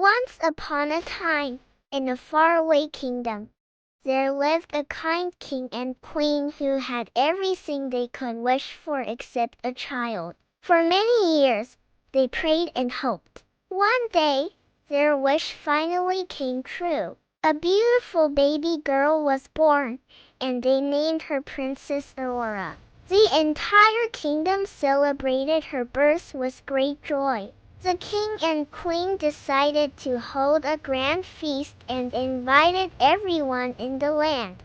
Once upon a time, in a faraway kingdom, there lived a kind king and queen who had everything they could wish for except a child. For many years, they prayed and hoped. One day, their wish finally came true. A beautiful baby girl was born, and they named her Princess Aurora. The entire kingdom celebrated her birth with great joy. The king and queen decided to hold a grand feast and invited everyone in the land,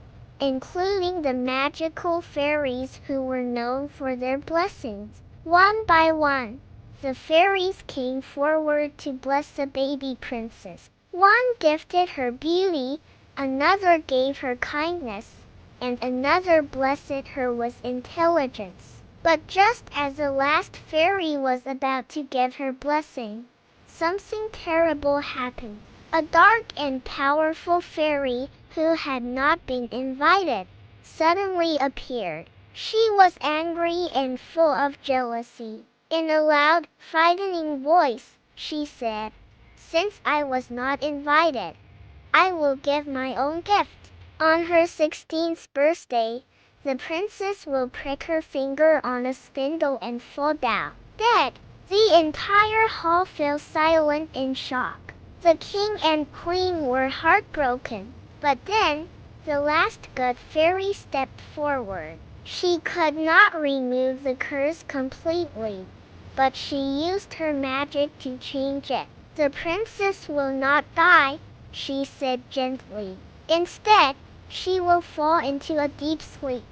including the magical fairies who were known for their blessings. One by one, the fairies came forward to bless the baby princess. One gifted her beauty, another gave her kindness, and another blessed her with intelligence. But just as the last fairy was about to give her blessing, something terrible happened. A dark and powerful fairy, who had not been invited, suddenly appeared. She was angry and full of jealousy. In a loud, frightening voice, she said, "Since I was not invited, I will give my own gift. On her 16th birthday, the princess will prick her finger on a spindle and fall down dead." The entire hall fell silent in shock. The king and queen were heartbroken. But then, the last good fairy stepped forward. She could not remove the curse completely, but she used her magic to change it. "The princess will not die," she said gently. "Instead, she will fall into a deep sleep.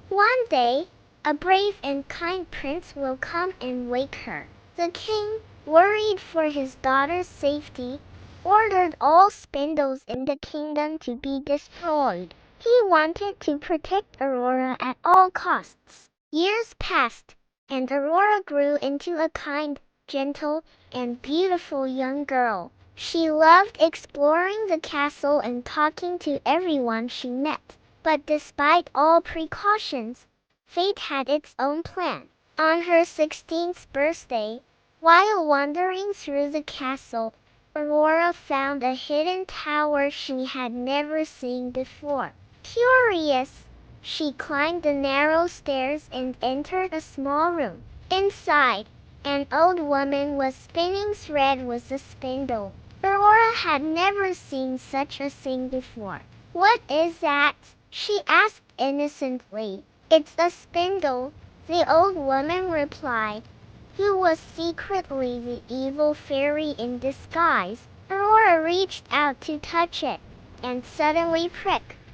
One day, a brave and kind prince will come and wake her." The king, worried for his daughter's safety, ordered all spindles in the kingdom to be destroyed. He wanted to protect Aurora at all costs. Years passed, and Aurora grew into a kind, gentle, and beautiful young girl. She loved exploring the castle and talking to everyone she met. But despite all precautions, fate had its own plan. On her 16th birthday, while wandering through the castle, Aurora found a hidden tower she had never seen before. Curious, she climbed the narrow stairs and entered a small room. Inside, an old woman was spinning thread with a spindle. Aurora had never seen such a thing before. "What is that?" she asked innocently. "It's a spindle," the old woman replied, who was secretly the evil fairy in disguise. Aurora reached out to touch it, and suddenly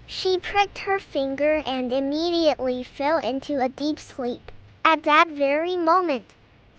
she pricked her finger and immediately fell into a deep sleep. At that very moment,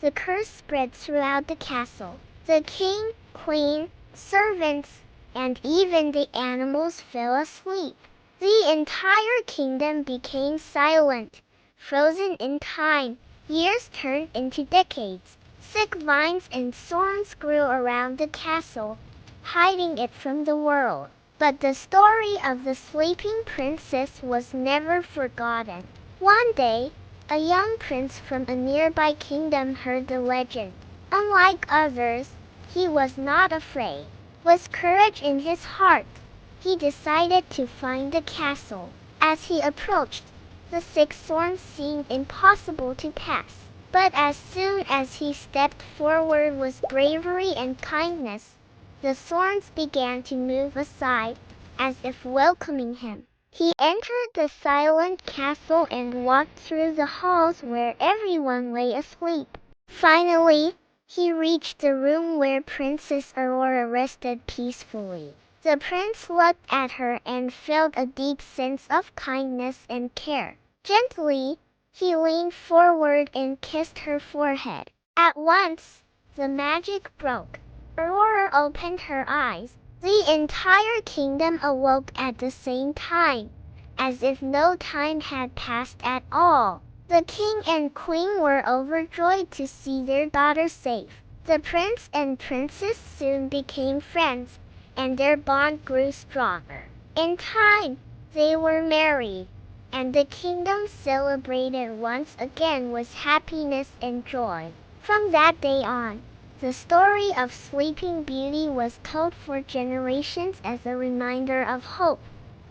the curse spread throughout the castle. The king, queen, servants, and even the animals fell asleep. The entire kingdom became silent, frozen in time. Years turned into decades. Thick vines and thorns grew around the castle, hiding it from the world. But the story of the sleeping princess was never forgotten. One day, a young prince from a nearby kingdom heard the legend. Unlike others, he was not afraid. With courage in his heart, he decided to find the castle. As he approached, the thick thorns seemed impossible to pass. But as soon as he stepped forward with bravery and kindness, the thorns began to move aside, as if welcoming him. He entered the silent castle and walked through the halls where everyone lay asleep. Finally, he reached the room where Princess Aurora rested peacefully. The prince looked at her and felt a deep sense of kindness and care. Gently, he leaned forward and kissed her forehead. At once, the magic broke. Aurora opened her eyes. The entire kingdom awoke at the same time, as if no time had passed at all. The king and queen were overjoyed to see their daughter safe. The prince and princess soon became friends, and their bond grew stronger. In time, they were married, and the kingdom celebrated once again with happiness and joy. From that day on, The story of Sleeping Beauty was told for generations as a reminder of hope,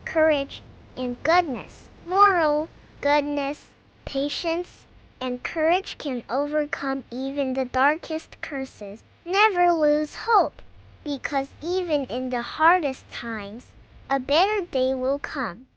courage, and goodness. Moral: goodness, patience, and courage can overcome even the darkest curses. Never lose hope, because even in the hardest times, a better day will come.